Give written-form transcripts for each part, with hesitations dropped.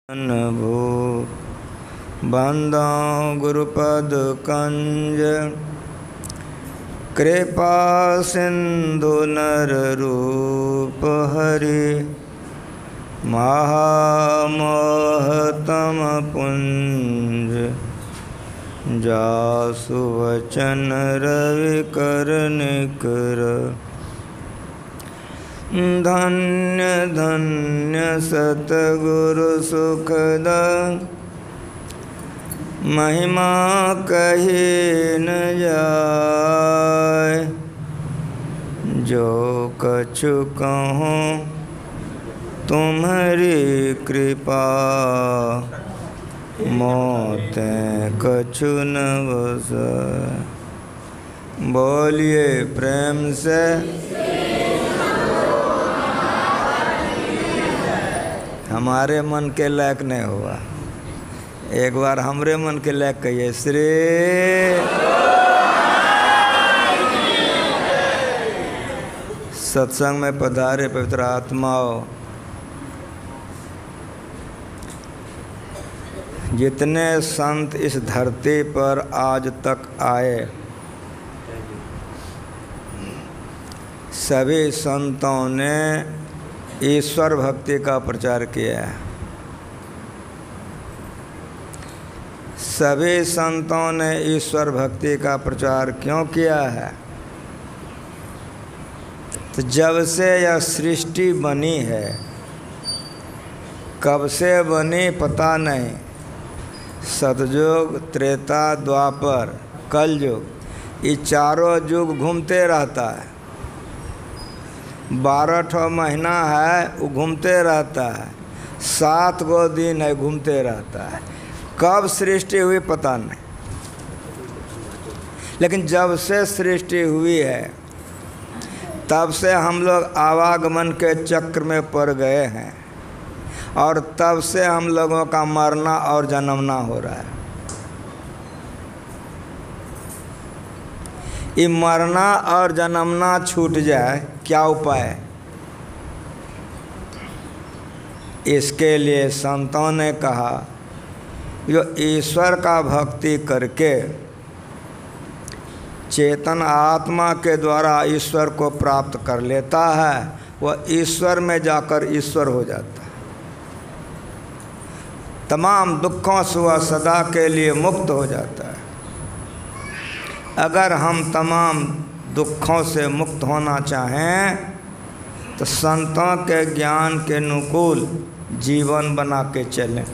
भू बंदो गुरुपद कंज कृपा सिंधु नर रूप हरि महामोहतम पुंज जासु वचन रवि कर निकर धन्य धन्य सतगुरु सुखद महिमा कही न जाय। जो कछु कहूँ तुम्हारी कृपा मोते कछु न बसै। बोलिए प्रेम से हमारे मन के लायक नहीं हुआ, एक बार हमरे मन के लायक कहिए श्री। सत्संग में पधारे पवित्र आत्माओं, जितने संत इस धरती पर आज तक आए, सभी संतों ने ईश्वर भक्ति का प्रचार किया है। सभी संतों ने ईश्वर भक्ति का प्रचार क्यों किया है? तो जब से यह सृष्टि बनी है, कब से बनी पता नहीं, सतयुग, त्रेता, द्वापर, कलयुग, ये चारों युग घूमते रहता है। 12 महीना है वो घूमते रहता है, 7 गो दिन है घूमते रहता है। कब सृष्टि हुई पता नहीं, लेकिन जब से सृष्टि हुई है तब से हम लोग आवागमन के चक्र में पड़ गए हैं, और तब से हम लोगों का मरना और जन्मना हो रहा है। ये मरना और जन्मना छूट जाए, क्या उपाय? इसके लिए संतों ने कहा, जो ईश्वर का भक्ति करके चेतन आत्मा के द्वारा ईश्वर को प्राप्त कर लेता है, वह ईश्वर में जाकर ईश्वर हो जाता है। तमाम दुखों से वह सदा के लिए मुक्त हो जाता है। अगर हम तमाम दुखों से मुक्त होना चाहें तो संतों के ज्ञान के अनुकूल जीवन बना के चलें।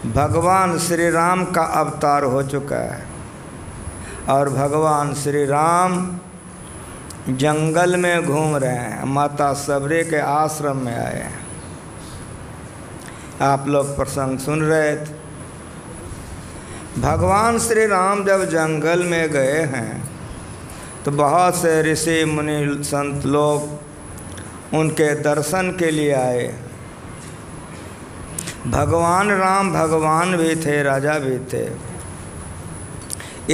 भगवान श्री राम का अवतार हो चुका है, और भगवान श्री राम जंगल में घूम रहे हैं, माता सबरी के आश्रम में आए हैं। आप लोग प्रसंग सुन रहे थे। भगवान श्री राम जब जंगल में गए हैं तो बहुत से ऋषि मुनि संत लोग उनके दर्शन के लिए आए। भगवान राम भगवान भी थे, राजा भी थे,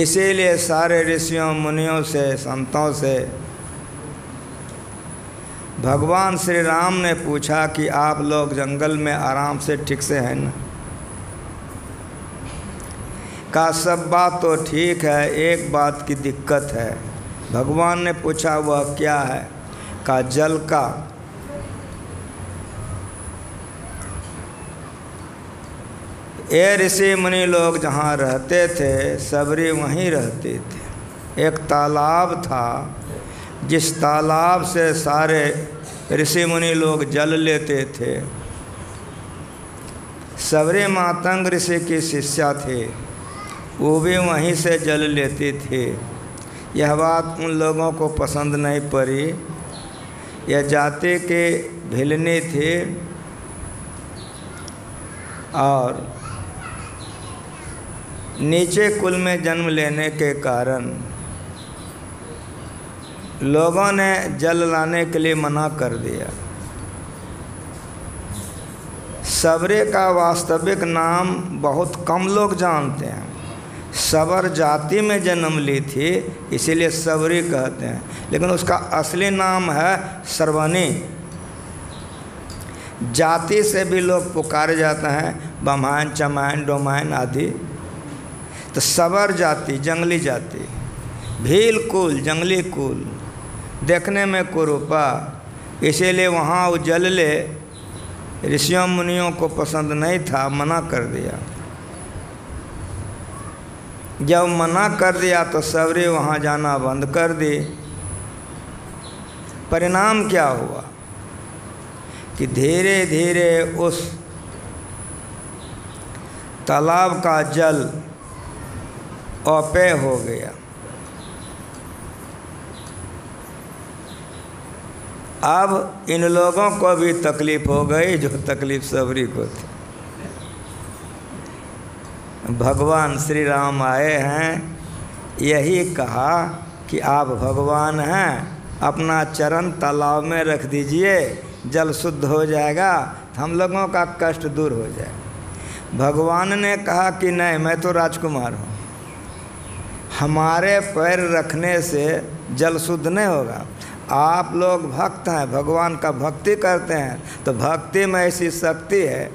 इसीलिए सारे ऋषियों मुनियों से, संतों से भगवान श्री राम ने पूछा कि आप लोग जंगल में आराम से ठीक से हैं ना? का सब बात तो ठीक है, एक बात की दिक्कत है। भगवान ने पूछा वह क्या है? का जल का। ये ऋषि मुनि लोग जहाँ रहते थे, सबरी वहीं रहते थे। एक तालाब था, जिस तालाब से सारे ऋषि मुनि लोग जल लेते थे। सबरी मातंग ऋषि की शिष्या थी, वो भी वहीं से जल लेती थी। यह बात उन लोगों को पसंद नहीं पड़ी। यह जाति की भिलनी थी, और नीचे कुल में जन्म लेने के कारण लोगों ने जल लाने के लिए मना कर दिया। सबरी का वास्तविक नाम बहुत कम लोग जानते हैं। सबर जाति में जन्म ली थी, इसीलिए सबरी कहते हैं, लेकिन उसका असली नाम है श्रवणी। जाति से भी लोग पुकारे जाते हैं, बम्हान, चमाइन, डोमाइन आदि। तो सबर जाति, जंगली जाति, भील कुल, जंगली कुल, देखने में कुरूपा, इसीलिए वहाँ उजलले ऋषियों मुनियों को पसंद नहीं था, मना कर दिया। जब मना कर दिया तो सबरी वहाँ जाना बंद कर दी। परिणाम क्या हुआ कि धीरे धीरे उस तालाब का जल अपेय हो गया। अब इन लोगों को भी तकलीफ हो गई जो तकलीफ सबरी को थी। भगवान श्री राम आए हैं, यही कहा कि आप भगवान हैं, अपना चरण तालाब में रख दीजिए, जल शुद्ध हो जाएगा, हम लोगों का कष्ट दूर हो जाए। भगवान ने कहा कि नहीं, मैं तो राजकुमार हूँ, हमारे पैर रखने से जल शुद्ध नहीं होगा। आप लोग भक्त हैं, भगवान का भक्ति करते हैं, तो भक्ति में ऐसी शक्ति है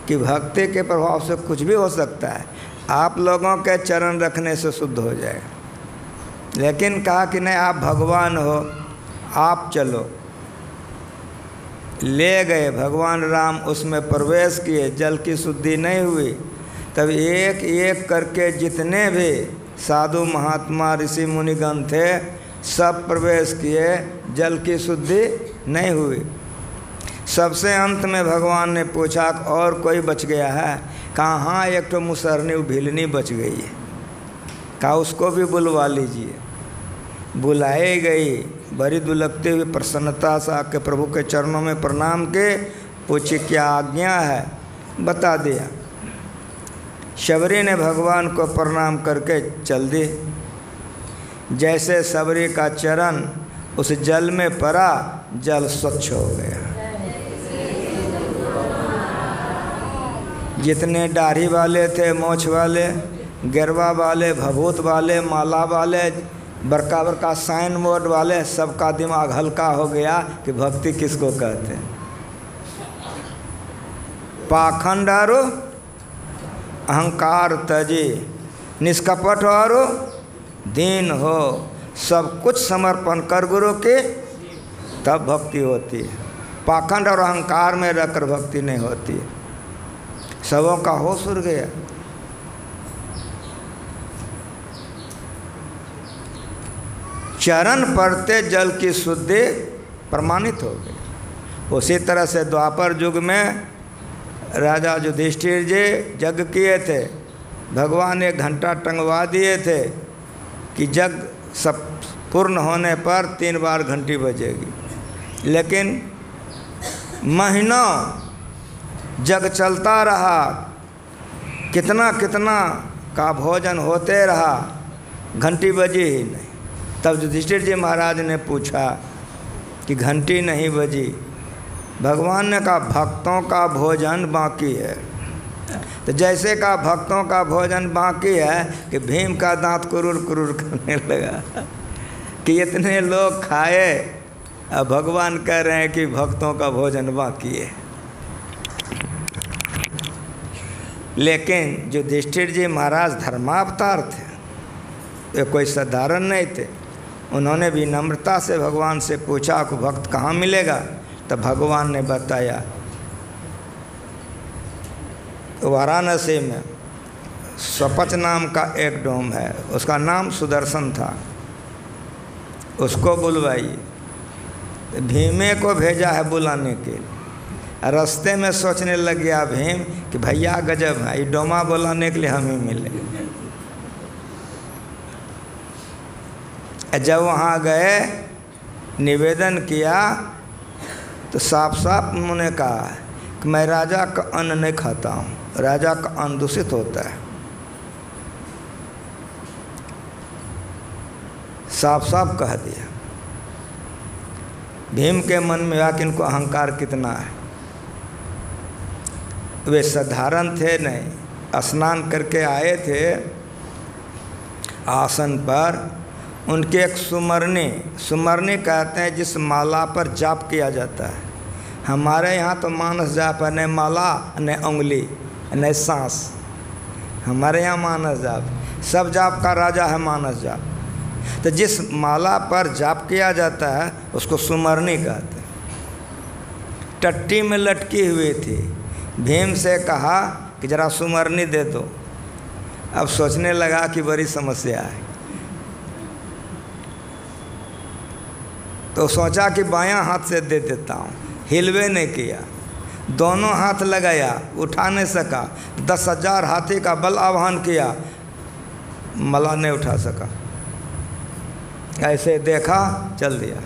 कि भक्ति के प्रभाव से कुछ भी हो सकता है। आप लोगों के चरण रखने से शुद्ध हो जाएगा। लेकिन कहा कि नहीं, आप भगवान हो, आप चलो। ले गए भगवान राम, उसमें प्रवेश किए, जल की शुद्धि नहीं हुई। तब एक एक करके जितने भी साधु महात्मा ऋषि मुनिगण थे सब प्रवेश किए, जल की शुद्धि नहीं हुई। सबसे अंत में भगवान ने पूछा और कोई बच गया है? कहा हाँ, एक तो मुसरनी भिलनी बच गई है। कहा उसको भी बुलवा लीजिए। बुलाई गई, बड़ी दुलकती हुई प्रसन्नता से आके प्रभु के चरणों में प्रणाम के पूछी क्या आज्ञा है, बता दिया। शबरी ने भगवान को प्रणाम करके चल दी। जैसे शबरी का चरण उस जल में पड़ा, जल स्वच्छ हो गया। जितने दाढ़ी वाले थे, मोछ वाले, गिरवा वाले, भभूत वाले, माला वाले, बड़का बड़का साइन बोर्ड वाले, सबका दिमाग हल्का हो गया कि भक्ति किसको कहते हैं। पाखंड और अहंकार तजी, निष्कपट और दीन हो, सब कुछ समर्पण कर गुरु के, तब भक्ति होती है। पाखंड और अहंकार में रहकर भक्ति नहीं होती है। सबों का होश उड़ गया। चरण पड़ते जल की शुद्धि प्रमाणित हो गई। उसी तरह से द्वापर युग में राजा युधिष्ठिर जी यज्ञ किए थे। भगवान एक घंटा टंगवा दिए थे कि यज्ञ सब पूर्ण होने पर 3 बार घंटी बजेगी। लेकिन महीनों जग चलता रहा, कितना कितना का भोजन होते रहा, घंटी बजी ही नहीं। तब युधिष्ठिर जी महाराज ने पूछा कि घंटी नहीं बजी। भगवान ने कहा भक्तों का भोजन बाकी है। तो जैसे का भक्तों का भोजन बाकी है कि भीम का दांत कुरुर कुरुर करने लगा कि इतने लोग खाए, अब भगवान कह रहे हैं कि भक्तों का भोजन बाकी है। लेकिन युधिष्ठिर जी महाराज धर्मावतार थे, ये कोई साधारण नहीं थे। उन्होंने भी नम्रता से भगवान से पूछा कि भक्त कहाँ मिलेगा? तब भगवान ने बताया वाराणसी में स्वपच नाम का एक डोम है, उसका नाम सुदर्शन था, उसको बुलवाइए। भीमे को भेजा है बुलाने के लिए। रास्ते में सोचने लग गया भीम कि भैया गजब है, ये डोमा बुलाने के लिए हम ही मिले। जब वहाँ गए निवेदन किया तो साफ साफ उन्होंने कहा कि मैं राजा का अन्न नहीं खाता हूँ, राजा का अन्न दूषित होता है। साफ साफ कह दिया। भीम के मन में आया कि इनको अहंकार कितना है। वे साधारण थे नहीं, स्नान करके आए थे। आसन पर उनके एक सुमरनी कहते हैं जिस माला पर जाप किया जाता है, हमारे यहाँ तो मानस जाप है, न माला न उंगली न सांस। हमारे यहाँ मानस जाप, सब जाप का राजा है मानस जाप। तो जिस माला पर जाप किया जाता है उसको सुमरनी कहते हैं। टट्टी में लटकी हुई थी, भीम से कहा कि जरा सुमरनी दे दो। अब सोचने लगा कि बड़ी समस्या है, तो सोचा कि बायां हाथ से दे देता हूँ। हिलवे नहीं किया, दोनों हाथ लगाया, उठा नहीं सका। 10,000 हाथी का बल आह्वान किया, मला नहीं उठा सका। ऐसे देखा, चल दिया।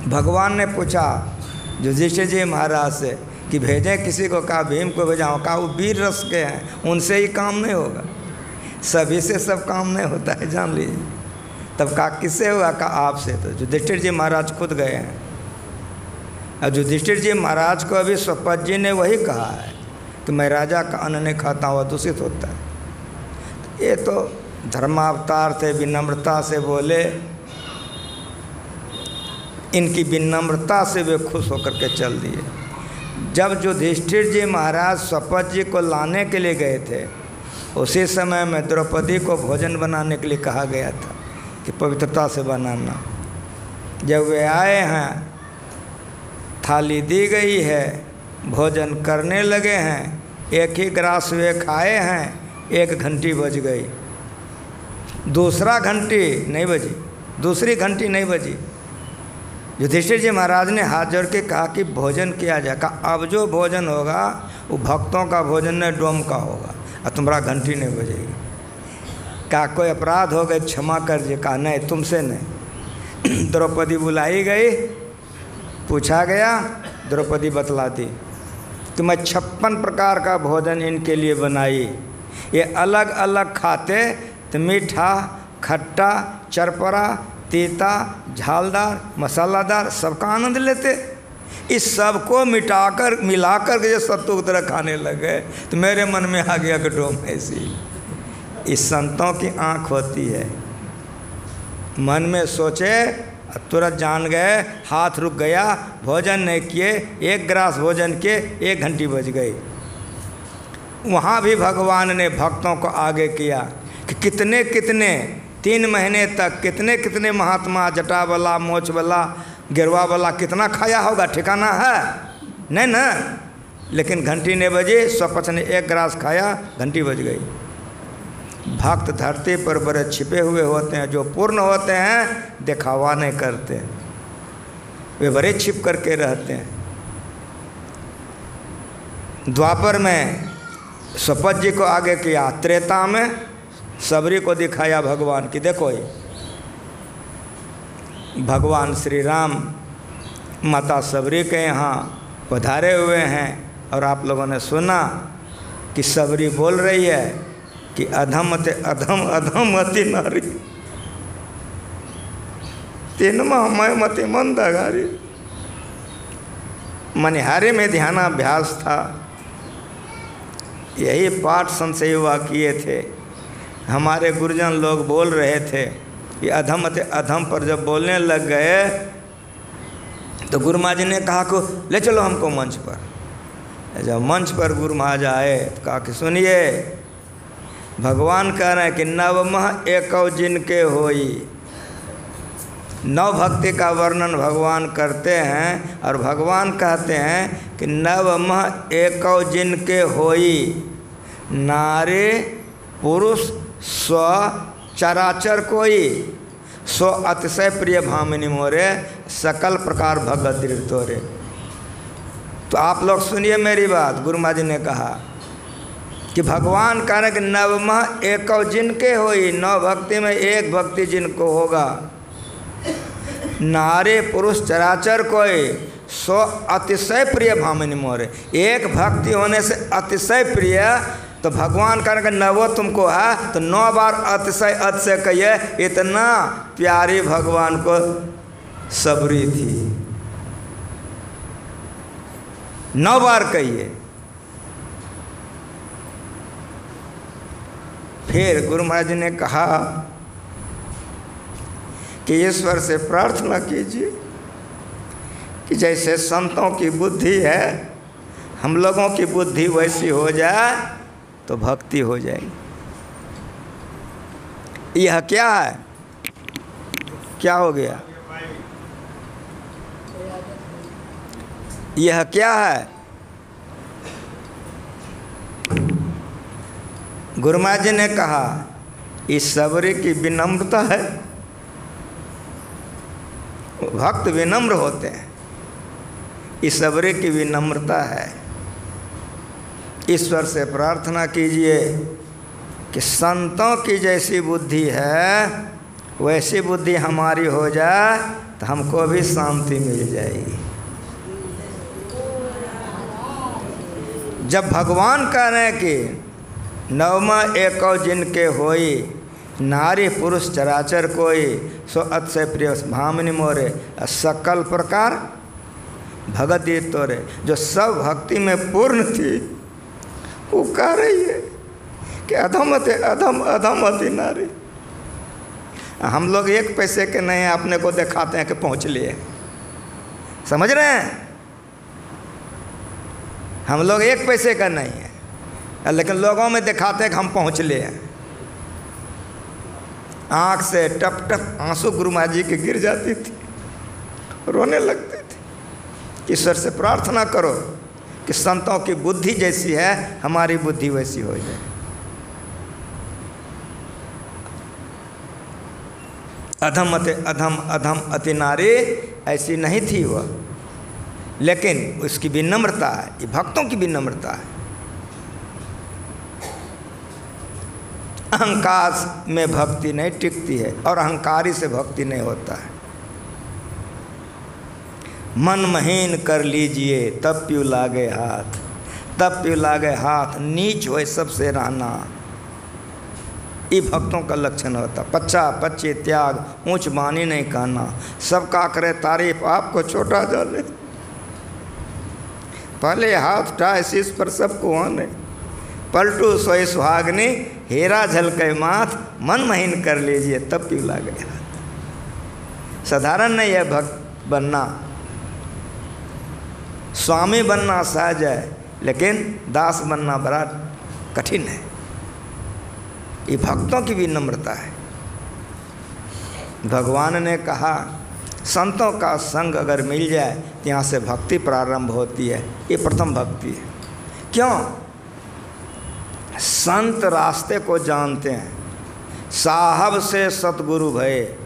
भगवान ने पूछा युधिष्ठिर जी महाराज से कि भेजें किसी को, कहा भीम को भेजाऊँ। कहा वो वीर रस के हैं, उनसे ही काम नहीं होगा, सभी से सब काम नहीं होता है, जान लीजिए। तब कहा किससे होगा? कहा आपसे। तो युधिष्ठिर जी महाराज खुद गए हैं। अब युधिष्ठिर जी महाराज को अभी स्वपत जी ने वही कहा है कि मैं राजा का अन्न नहीं खाता हुआ दूषित होता है। ये तो धर्मावतार थे, विनम्रता से बोले। इनकी विनम्रता से वे खुश होकर के चल दिए। जब युधिष्ठिर जी महाराज स्वपत जी को लाने के लिए गए थे, उसी समय में द्रौपदी को भोजन बनाने के लिए कहा गया था कि पवित्रता से बनाना। जब वे आए हैं, थाली दी गई है, भोजन करने लगे हैं, एक ही ग्रास वे खाए हैं, 1 घंटी बज गई। दूसरी घंटी नहीं बजी। युधिष्ठिर जी महाराज ने हाथ जोड़ के कहा कि भोजन किया जाए। कहा अब जो भोजन होगा वो भक्तों का भोजन नहीं, डोम का होगा, और तुम्हारा घंटी नहीं बजेगी। कहा कोई अपराध हो गए, क्षमा कर दीजिए। कहा नहीं, तुमसे नहीं। द्रौपदी बुलाई गई, पूछा गया, द्रौपदी बतलाती कि मैं 56 प्रकार का भोजन इनके लिए बनाई। ये अलग अलग खाते तो मीठा, खट्टा, चरपरा, तीता, झालदार, मसालादार, सबका आनंद लेते। इस सब को मिलाकर के जो सत्तू की तरह खाने लगे, तो मेरे मन में आ गया कि डोम ऐसी। इस संतों की आँख होती है, मन में सोचे तुरंत जान गए, हाथ रुक गया, भोजन नहीं किए, 1 ग्रास भोजन किए, 1 घंटी बज गई। वहाँ भी भगवान ने भक्तों को आगे किया कि कितने 3 महीने तक कितने महात्मा जटा वाला, मोछ वाला, गिरवा वाला कितना खाया होगा, ठिकाना है नहीं ना। लेकिन घंटी नहीं बजी, स्वपच ने 1 ग्रास खाया, घंटी बज गई। भक्त धरती पर बड़े छिपे हुए होते हैं, जो पूर्ण होते हैं दिखावा नहीं करते, वे बड़े छिप करके रहते हैं। द्वापर में स्वपत जी को आगे किया, त्रेता में सबरी को दिखाया भगवान की। देखो ये भगवान श्री राम माता सबरी के यहाँ पधारे हुए हैं, और आप लोगों ने सुना कि सबरी बोल रही है कि अधमते अधम अधमति नारी, तीनमा मैं मति मंदगारी। मनिहारी में ध्यानाभ्यास था, यही पाठ संशय किए थे। हमारे गुरुजन लोग बोल रहे थे कि अधमते अधम पर जब बोलने लग गए, तो गुरु महाराज ने कहा को ले चलो हमको मंच पर। जब मंच पर गुरु महाराज आए तो कहा कि सुनिए, भगवान कह रहे हैं कि नवमः एकौ जिनके होई। नव भक्ति का वर्णन भगवान करते हैं, और भगवान कहते हैं कि नवमः एकौ जिनके होई, नारी पुरुष स्व चराचर कोई, सो अतिशय प्रिय भामिनी मोरे, सकल प्रकार भगत दृढ़ तोरे। तो आप लोग सुनिए मेरी बात। गुरु महाराज ने कहा कि भगवान कह रहे कि नवमः एकौ जिनके होई, 9 भक्ति में 1 भक्ति जिनको होगा, नारी पुरुष चराचर कोई, सो अतिशय प्रिय भामिनी मोरे। 1 भक्ति होने से अतिशय प्रिय, तो भगवान कह रहे कि नवो तुमको है, तो 9 बार अतिशय अतिशय कहिए, इतना प्यारी भगवान को सबरी थी। 9 बार कहिए। फिर गुरु महाराज ने कहा कि ईश्वर से प्रार्थना कीजिए कि जैसे संतों की बुद्धि है, हम लोगों की बुद्धि वैसी हो जाए तो भक्ति हो जाएगी। यह क्या है? क्या हो गया? यह क्या है? गुरु महाराज जी ने कहा इस सबरी की विनम्रता है। भक्त विनम्र होते हैं, इस सबरी की विनम्रता है। ईश्वर से प्रार्थना कीजिए कि संतों की जैसी बुद्धि है वैसी बुद्धि हमारी हो जाए तो हमको भी शांति मिल जाएगी। जब भगवान कह रहे हैं कि नवमा एको जिनके होई, नारी पुरुष चराचर कोई, सो अत से प्रिय भामिनी मोरे, सकल प्रकार भगत ये तोरे। जो सब भक्ति में पूर्ण थी वो कह रही है कि अधम अति अधम अधम अति नारी। हम लोग एक पैसे के नहीं अपने को दिखाते हैं कि पहुँच लिए, समझ रहे हैं? हम लोग एक पैसे का नहीं है, लेकिन लोगों में दिखाते हैं कि हम पहुँच लिए हैं। आँख से टप टप आंसू गुरु महाराज जी की गिर जाती थी, रोने लगते थे। ईश्वर से प्रार्थना करो कि संतों की बुद्धि जैसी है हमारी बुद्धि वैसी हो जाए। अधम अति अधम अधम अति नारी ऐसी नहीं थी वह, लेकिन उसकी विनम्रता है, ये भक्तों की विनम्रता है। अहंकार में भक्ति नहीं टिकती है और अहंकारी से भक्ति नहीं होता है। मन महीन कर लीजिए तब प्यू लागे हाथ, तब प्यू लागे हाथ, नीच हो सबसे रहना, ये भक्तों का लक्षण होता। पच्चा पच्चे त्याग, ऊंच बानी नहीं कहना, सबका करे तारीफ आपको छोटा जाने। पहले हाथ उठाए शीश पर सबको आने, पलटू सोई सुहागनी, हेरा झलके माथ, मन महीन कर लीजिए तब प्यू लागे हाथ। साधारण नहीं है भक्त बनना, स्वामी बनना सहज है, लेकिन दास बनना बड़ा कठिन है। ये भक्तों की विनम्रता है। भगवान ने कहा संतों का संग अगर मिल जाए तो यहाँ से भक्ति प्रारंभ होती है। ये प्रथम भक्ति है। क्यों? संत रास्ते को जानते हैं। साहब से सतगुरु भय,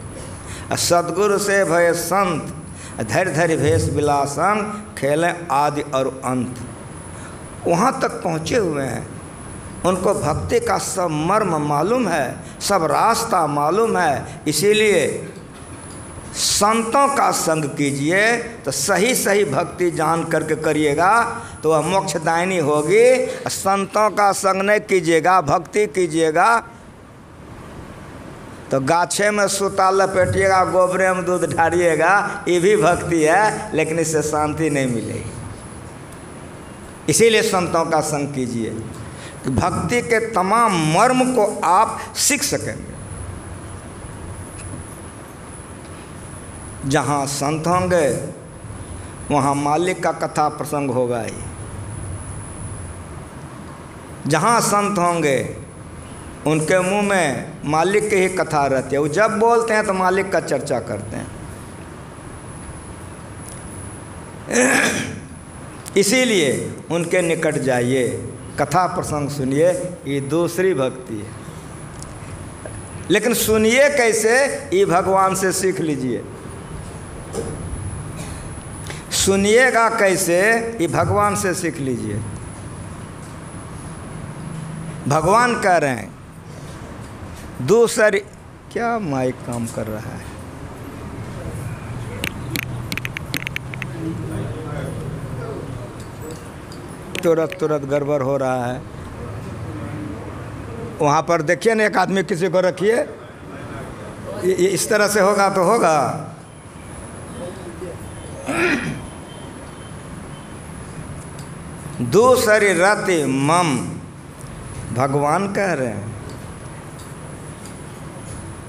सतगुरु से भय संत, धैर्य धैर्य भेष विलासन, खेलें आदि और अंत। वहाँ तक पहुँचे हुए हैं, उनको भक्ति का सब मर्म मालूम है, सब रास्ता मालूम है। इसीलिए संतों का संग कीजिए तो सही सही भक्ति जान करके करिएगा तो वह मोक्षदायिनी होगी। संतों का संग नहीं कीजिएगा, भक्ति कीजिएगा तो गाछे में सूता लपेटिएगा, गोबरे में दूध ढारिएगा, ये भी भक्ति है, लेकिन इससे शांति नहीं मिलेगी। इसीलिए संतों का संग कीजिए, भक्ति के तमाम मर्म को आप सीख सकेंगे। जहाँ संत होंगे वहाँ मालिक का कथा प्रसंग होगा ही। जहाँ संत होंगे उनके मुंह में मालिक की ही कथा रहती है। वो जब बोलते हैं तो मालिक का चर्चा करते हैं। इसीलिए उनके निकट जाइए, कथा प्रसंग सुनिए, ये दूसरी भक्ति है। लेकिन सुनिए कैसे? ये भगवान से सीख लीजिए। सुनिएगा कैसे? ये भगवान से सीख लीजिए। भगवान कह रहे हैं दूसरी, क्या माइक काम कर रहा है? तुरंत तुरंत गड़बड़ हो रहा है। वहाँ पर देखिए ना, एक आदमी किसी को रखिए, ये इस तरह से होगा तो होगा। दूसरी रति मम, भगवान कह रहे हैं,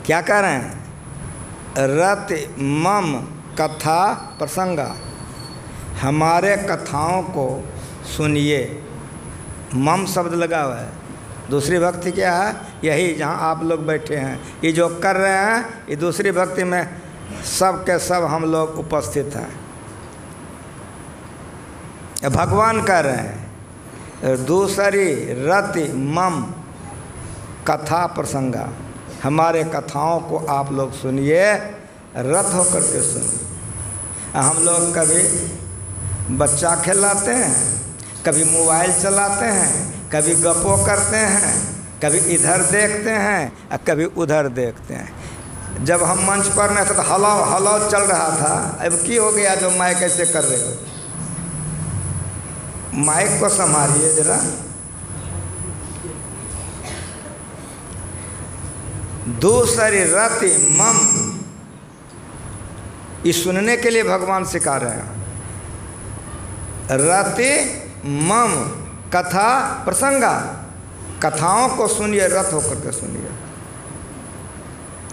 क्या कह रहे हैं? रति मम कथा प्रसंगा, हमारे कथाओं को सुनिए। मम शब्द लगा हुआ है। दूसरी भक्ति क्या है? यही जहाँ आप लोग बैठे हैं, ये जो कर रहे हैं, ये दूसरी भक्ति में सब के सब हम लोग उपस्थित हैं। भगवान कह रहे हैं दूसरी रति मम कथा प्रसंगा, हमारे कथाओं को आप लोग सुनिए, रत होकर के सुनिए। हम लोग कभी बच्चा खिलाते हैं, कभी मोबाइल चलाते हैं, कभी गप्पो करते हैं, कभी इधर देखते हैं और कभी उधर देखते हैं। जब हम मंच पर में थे तो हलाव हलाव चल रहा था। अब की हो गया जो माइक कैसे कर रहे हो? माइक को संभालिए जरा। दूसरी रति मम, ये सुनने के लिए भगवान सिखा रहे हैं। रति मम कथा प्रसंगा, कथाओं को सुनिए, रत होकर के सुनिए।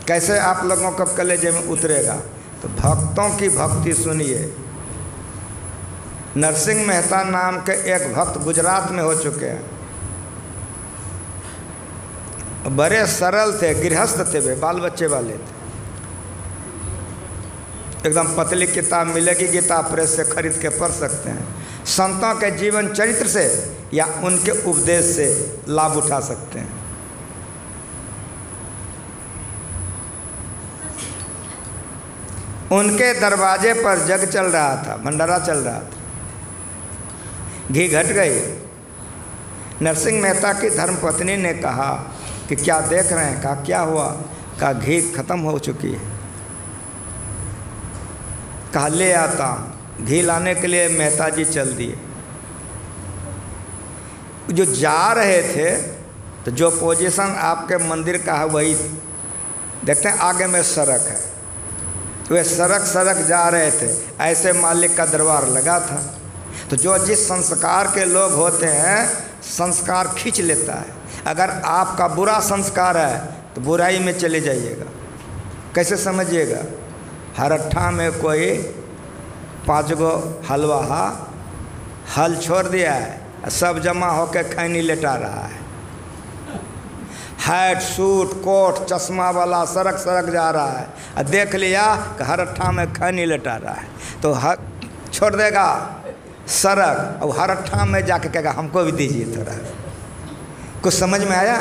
कैसे आप लोगों को कलेजे में उतरेगा? तो भक्तों की भक्ति सुनिए। नरसिंह मेहता नाम के एक भक्त गुजरात में हो चुके हैं। बड़े सरल थे, गृहस्थ थे, वे बाल बच्चे वाले थे। एकदम पतली किताब मिलेगी, गीता प्रेस से खरीद के पढ़ सकते हैं। संतों के जीवन चरित्र से या उनके उपदेश से लाभ उठा सकते हैं। उनके दरवाजे पर जग चल रहा था, भंडारा चल रहा था, घी घट गई। नरसिंह मेहता की धर्मपत्नी ने कहा कि क्या देख रहे हैं? कहा क्या हुआ? कहा घी खत्म हो चुकी है। कहा ले आता हूं। घी लाने के लिए मेहता जी चल दिए। जो जा रहे थे तो जो पोजीशन आपके मंदिर का है वही देखते हैं, आगे में सड़क है, वे सड़क जा रहे थे। ऐसे मालिक का दरबार लगा था। तो जो जिस संस्कार के लोग होते हैं, संस्कार खींच लेता है। अगर आपका बुरा संस्कार है तो बुराई में चले जाइएगा। कैसे समझिएगा? हरट्ठा में कोई 5 गो हलवाहा हल छोड़ दिया है, सब जमा होकर खैनी लेटा रहा है। हैट सूट कोट चश्मा वाला सड़क जा रहा है, और देख लिया कि हरट्ठा में खैनी लेटा रहा है, तो छोड़ देगा सड़क और हरट्ठा में जाके कहेगा हमको भी दीजिए थोड़ा। कुछ समझ में आया?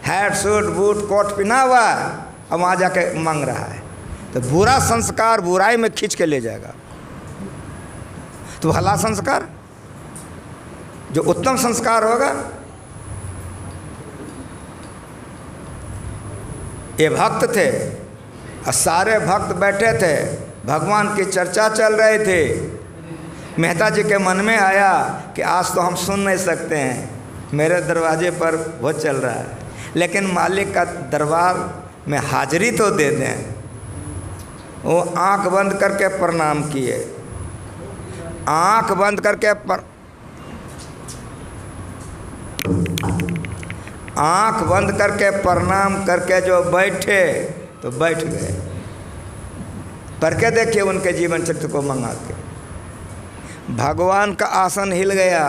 हैट सूट बूट कोट पहना हुआ है और वहाँ जाके मांग रहा है। तो बुरा संस्कार बुराई में खींच के ले जाएगा। तो भला संस्कार, जो उत्तम संस्कार होगा। ये भक्त थे और सारे भक्त बैठे थे, भगवान की चर्चा चल रही थी। मेहता जी के मन में आया कि आज तो हम सुन नहीं सकते हैं, मेरे दरवाजे पर वो चल रहा है, लेकिन मालिक का दरबार में हाजिरी तो दे दें। वो आंख बंद करके प्रणाम किए। आंख बंद करके आंख बंद करके प्रणाम करके जो बैठे तो बैठ गए। पढ़ के देखिए उनके जीवन चरित्र को मंगा के। भगवान का आसन हिल गया।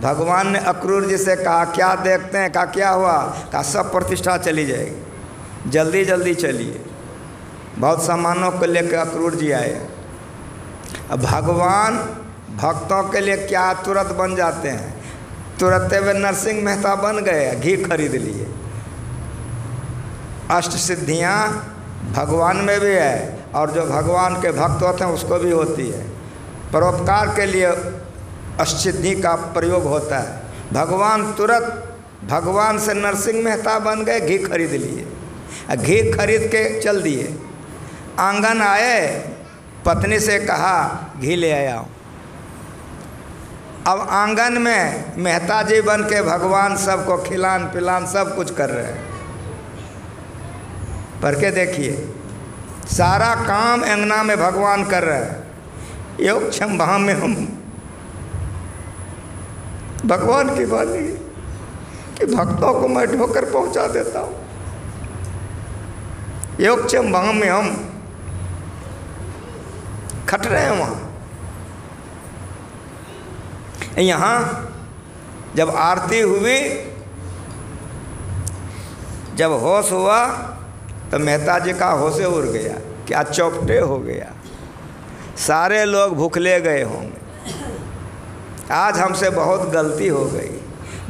भगवान ने अक्रूर जी से कहा क्या देखते हैं? कहा क्या हुआ? कहा सब प्रतिष्ठा चली जाएगी, जल्दी जल्दी चलिए। बहुत सामानों को लेकर अक्रूर जी आए। अब भगवान भक्तों के लिए क्या तुरंत बन जाते हैं। तुरंत वे नरसिंह मेहता बन गए, घी खरीद लिए। अष्ट सिद्धियाँ भगवान में भी है और जो भगवान के भक्त होते हैं उसको भी होती है। परोपकार के लिए अष्ट सिद्धि का प्रयोग होता है। भगवान तुरंत भगवान से नरसिंह मेहता बन गए, घी खरीद लिए। घी खरीद के चल दिए। आंगन आए, पत्नी से कहा घी ले आया हूँ। अब आंगन में मेहता जी बन के भगवान सबको खिलान पिलान सब कुछ कर रहे हैं। पढ़ के देखिए, सारा काम अंगना में भगवान कर रहे हैं। योग क्षम वहाँ में हम भगवान की वाणी कि भक्तों को मैं ढोकर पहुँचा देता हूँ। योग क्षम वहाँ में हम खट रहे हैं वहाँ। यहाँ जब आरती हुई, जब होश हुआ तो मेहता जी का होशे उड़ गया, क्या चौपटे हो गया। सारे लोग भूखले गए होंगे, आज हमसे बहुत गलती हो गई।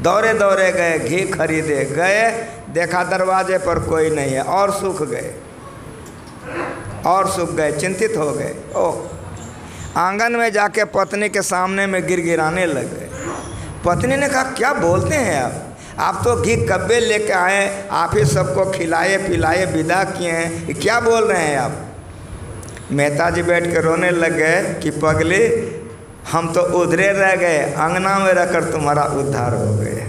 दौड़े दौड़े गए, घी खरीदे गए, देखा दरवाजे पर कोई नहीं है, और सूख गए, और सूख गए, चिंतित हो गए। ओह, आंगन में जाके पत्नी के सामने में गिड़गिड़ाने लग गए। पत्नी ने कहा, क्या बोलते हैं आप तो घी कब्बे लेके आए, आप ही सबको खिलाए पिलाए विदा किए हैं, ये क्या बोल रहे हैं आप। मेहता जी बैठ के रोने लग गए कि पगली, हम तो उधरे रह गए, अंगना में रहकर तुम्हारा उद्धार हो गए।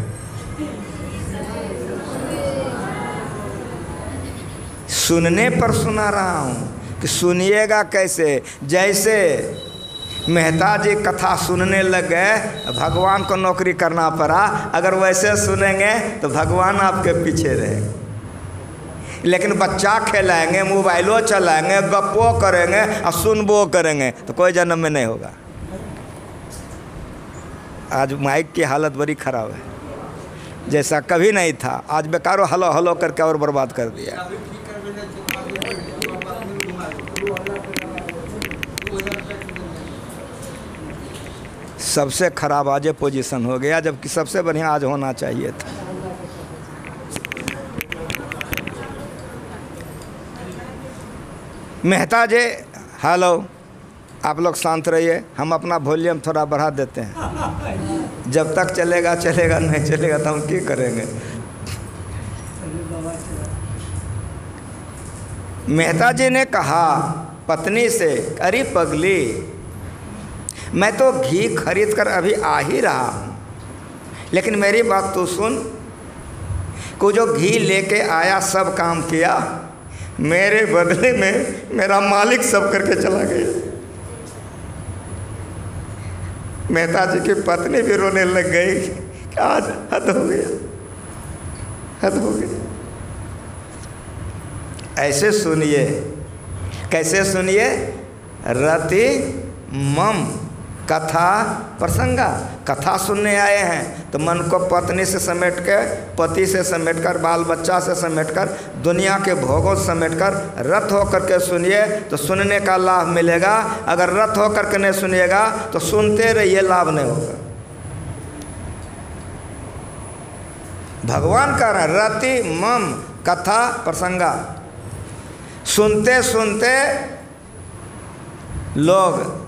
सुनने पर सुना रहा हूँ कि सुनिएगा कैसे। जैसे मेहता जी कथा सुनने लग गए, भगवान को नौकरी करना पड़ा। अगर वैसे सुनेंगे तो भगवान आपके पीछे रहेंगे, लेकिन बच्चा खिलाएंगे, मोबाइलों चलाएंगे, गप्पो करेंगे और सुनबो करेंगे तो कोई जन्म में नहीं होगा। आज माइक की हालत बड़ी ख़राब है, जैसा कभी नहीं था। आज बेकारों हलो हलो करके और बर्बाद कर दिया। सबसे खराब आज पोजीशन हो गया, जबकि सबसे बढ़िया आज होना चाहिए था। मेहता जी, हेलो, आप लोग शांत रहिए, हम अपना वॉल्यूम थोड़ा बढ़ा देते हैं। जब तक चलेगा चलेगा, नहीं चलेगा तो हम क्या करेंगे। मेहता जी ने कहा पत्नी से, अरे पगली, मैं तो घी खरीद कर अभी आ ही रहा हूँ, लेकिन मेरी बात तो सुन। को जो घी लेके आया सब काम किया, मेरे बदले में मेरा मालिक सब करके चला गया। मेहता जी की पत्नी भी रोने लग गई कि आज हद हो गया, हद हो गया। ऐसे सुनिए, कैसे सुनिए, रति मम कथा प्रसंगा। कथा सुनने आए हैं तो मन को पत्नी से समेट के, पति से समेट कर, बाल बच्चा से समेट कर, दुनिया के भोगों से समेट कर रत होकर के सुनिए तो सुनने का लाभ मिलेगा। अगर रत होकर के नहीं सुनिएगा तो सुनते रहिए, लाभ नहीं होगा। भगवान कह रहे हैं रति मम कथा प्रसंगा। सुनते सुनते लोग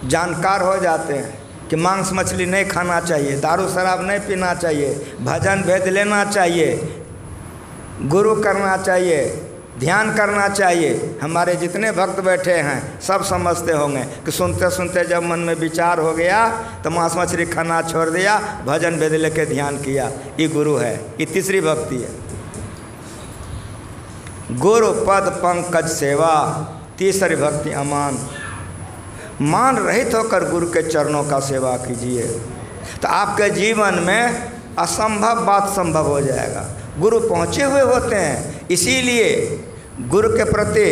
जानकार हो जाते हैं कि मांस मछली नहीं खाना चाहिए, दारू शराब नहीं पीना चाहिए, भजन भेद लेना चाहिए, गुरु करना चाहिए, ध्यान करना चाहिए। हमारे जितने भक्त बैठे हैं सब समझते होंगे कि सुनते सुनते जब मन में विचार हो गया तो मांस मछली खाना छोड़ दिया, भजन भेद लेके ध्यान किया, ये गुरु है। ये तीसरी भक्ति है, गुरु पद पंकज सेवा। तीसरी भक्ति अमान, मान रहित होकर गुरु के चरणों का सेवा कीजिए तो आपके जीवन में असंभव बात संभव हो जाएगा। गुरु पहुँचे हुए होते हैं, इसीलिए गुरु के प्रति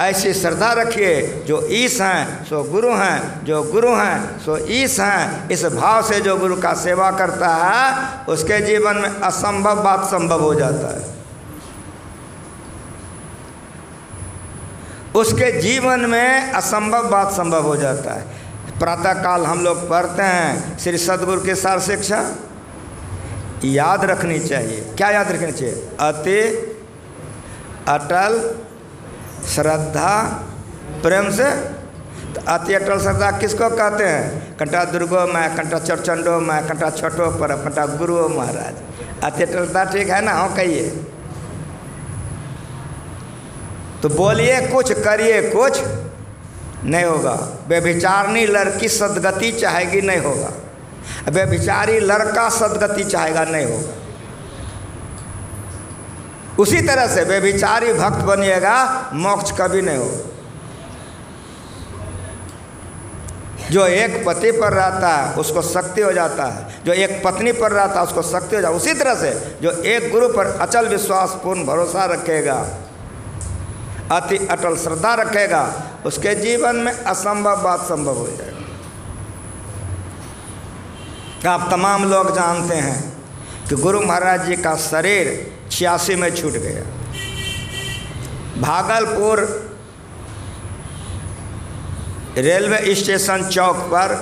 ऐसी श्रद्धा रखिए, जो ईश हैं सो गुरु हैं, जो गुरु हैं सो ईश हैं। इस भाव से जो गुरु का सेवा करता है उसके जीवन में असंभव बात संभव हो जाता है। उसके जीवन में असंभव बात संभव हो जाता है। प्रातःकाल हम लोग पढ़ते हैं श्री सद्गुरु की सार शिक्षा, याद रखनी चाहिए। क्या याद रखनी चाहिए? अति अटल श्रद्धा प्रेम से। तो अति अटल श्रद्धा किसको कहते हैं? कंटा दुर्गो मैं, कंटा चरचंडो मैं, कंटा छोटो पर, कंटा गुरु महाराज। अति अटल श्रद्धा ठीक है ना? हाँ कहिए तो बोलिए कुछ, करिए कुछ, नहीं होगा। व्यभिचारिणी लड़की सदगति चाहेगी, नहीं होगा। व्यभिचारी लड़का सदगति चाहेगा, नहीं होगा। उसी तरह से व्यभिचारी भक्त बनिएगा, मोक्ष कभी नहीं होगा। जो एक पति पर रहता है उसको शक्ति हो जाता है, जो एक पत्नी पर रहता है उसको शक्ति हो जाता है। उसी तरह से जो एक गुरु पर अचल विश्वास पूर्ण भरोसा रखेगा, अति अटल श्रद्धा रखेगा, उसके जीवन में असंभव बात संभव हो जाएगा। आप तमाम लोग जानते हैं कि गुरु महाराज जी का शरीर 86 में छूट गया। भागलपुर रेलवे स्टेशन चौक पर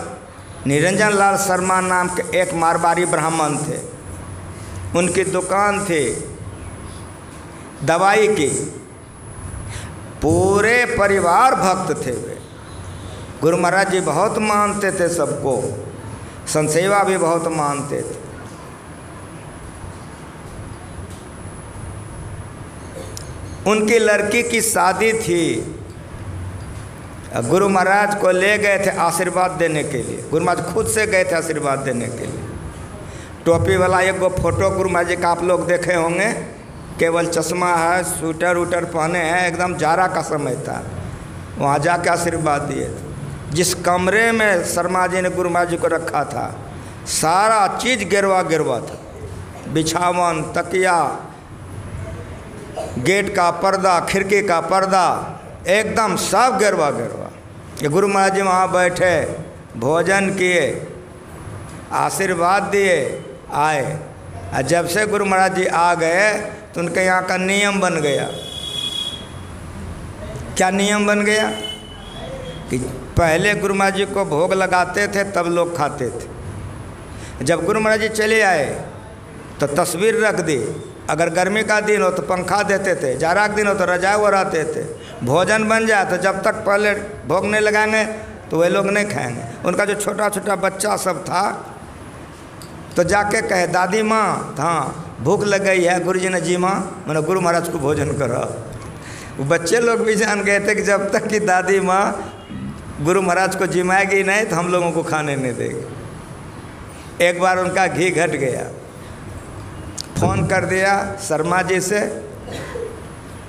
निरंजन लाल शर्मा नाम के एक मारवाड़ी ब्राह्मण थे। उनकी दुकान थी दवाई की। पूरे परिवार भक्त थे वे। गुरु महाराज जी बहुत मानते थे सबको, संत सेवा भी बहुत मानते थे। उनकी लड़की की शादी थी। गुरु महाराज को ले गए थे आशीर्वाद देने के लिए। गुरु महाराज खुद से गए थे आशीर्वाद देने के लिए। टोपी वाला एक गो फोटो गुरु महाराज जी का आप लोग देखे होंगे, केवल चश्मा है, स्वेटर वूटर पहने हैं, एकदम जाड़ा का समय था। वहाँ जाके आशीर्वाद दिए थे। जिस कमरे में शर्मा जी ने गुरु महाराज जी को रखा था, सारा चीज़ गिरवा गिरवा था। बिछावन, तकिया, गेट का पर्दा, खिड़की का पर्दा, एकदम सब गिरवा गिरवा। ये गुरु महाराज जी वहाँ बैठे, भोजन किए, आशीर्वाद दिए, आए। और जब से गुरु महाराज जी आ गए तो उनके यहाँ का नियम बन गया। क्या नियम बन गया कि पहले गुरु महाराज जी को भोग लगाते थे, तब लोग खाते थे। जब गुरु महाराज जी चले आए तो तस्वीर रख दी। अगर गर्मी का दिन हो तो पंखा देते थे, जाड़ा का दिन हो तो रजाई ओढ़ाते थे। भोजन बन जाए तो जब तक पहले भोग नहीं लगाएंगे तो वे लोग नहीं खाएंगे। उनका जो छोटा छोटा बच्चा सब था तो जाके कहे, दादी माँ हाँ भूख लग गई है। गुरु जी ने, जी माँ, मैंने गुरु महाराज को भोजन करा। वो बच्चे लोग भी जान गए थे कि जब तक कि दादी माँ गुरु महाराज को जिमाएगी नहीं तो हम लोगों को खाने नहीं देगी। एक बार उनका घी घट गया। फ़ोन कर दिया शर्मा जी से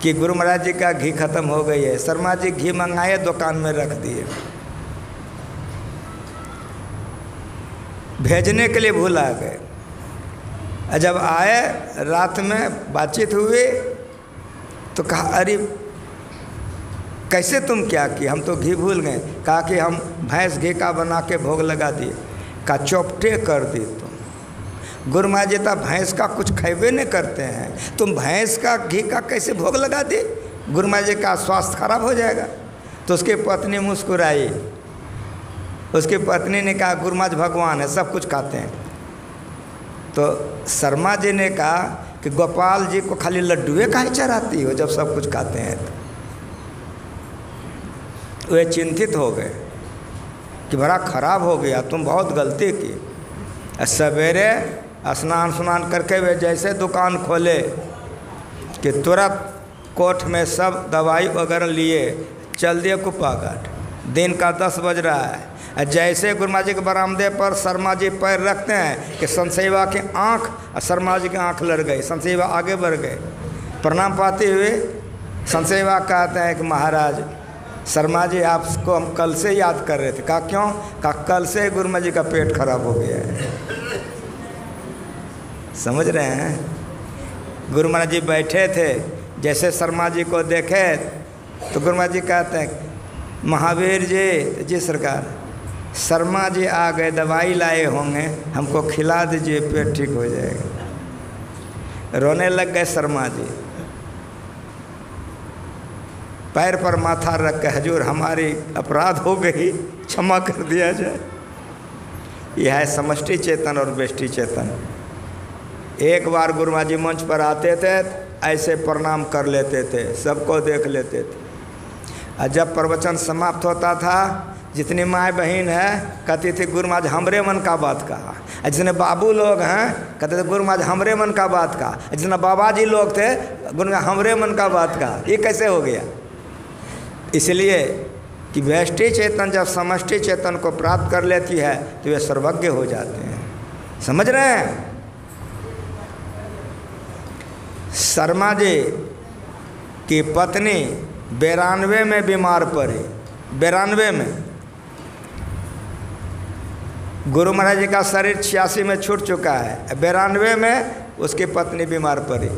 कि गुरु महाराज जी का घी खत्म हो गई है। शर्मा जी घी मंगाए, दुकान में रख दिए। भेजने के लिए भूल आ गए। जब आए रात में बातचीत हुई तो कहा, अरे कैसे तुम क्या किए? हम तो घी भूल गए। कहा कि हम भैंस घी का बना के भोग लगा दिए। कहा चौपटे कर दी तुम। गुरु महाराज जी तो भैंस का कुछ खैबे नहीं करते हैं, तुम भैंस का घी का कैसे भोग लगा दी? गुरु महाराज जी का स्वास्थ्य खराब हो जाएगा। तो उसकी पत्नी मुस्कुराई। उसकी पत्नी ने कहा, गुरु महाराज भगवान है, सब कुछ खाते हैं। तो शर्मा जी ने कहा कि गोपाल जी को खाली लड्डुए काहे चढ़ाती हो जब सब कुछ खाते हैं? तो वे चिंतित हो गए कि बड़ा खराब हो गया, तुम बहुत गलती की। सवेरे स्नान स्नान करके वे जैसे दुकान खोले कि तुरंत कोठ में सब दवाई वगैरह लिए चल दिए कुप्पाघाट। दिन का 10 बज रहा है। जैसे गुरु महाराज जी के बरामदे पर शर्मा जी पैर रखते हैं कि संत सेवा की आँख और शर्मा जी की आँख लड़ गई। संत सेवा आगे बढ़ गए। प्रणाम पाते हुए संत सेवा कहते हैं कि महाराज शर्मा जी आपको हम कल से याद कर रहे थे। कहा क्यों? कहा कल से गुरु महाराज जी का पेट खराब हो गया है। समझ रहे हैं? गुरु महाराज जी बैठे थे, जैसे शर्मा जी को देखे तो गुरु महाराज जी कहते हैं, महावीर जी, जी सरकार, शर्मा जी आ गए, दवाई लाए होंगे, हमको खिला दीजिए, पेट ठीक हो जाएगा। रोने लग गए शर्मा जी। पैर पर माथा रख के, हजूर हमारी अपराध हो गई, क्षमा कर दिया जाए। यह है समष्टि चेतन और व्यष्टि चेतन। एक बार गुरु महाराज जी मंच पर आते थे, ऐसे प्रणाम कर लेते थे, सबको देख लेते थे। और जब प्रवचन समाप्त होता था, जितनी माँ बहन है कहती थी गुरु महाराज हमरे मन का बात कहा। जितने बाबू लोग हैं कहते थे गुरु महाराज हमरे मन का बात कहा। जितने बाबा जी लोग थे गुरु महाराज हमरे मन का बात कहा। ये कैसे हो गया? इसलिए कि व्यष्टि चेतन जब समष्टि चेतन को प्राप्त कर लेती है तो वे सर्वज्ञ हो जाते हैं। समझ रहे हैं? शर्मा जी की पत्नी 92 में बीमार पड़ी। 92 में गुरु महाराज जी का शरीर 86 में छूट चुका है। 92 में उसकी पत्नी बीमार पड़ी।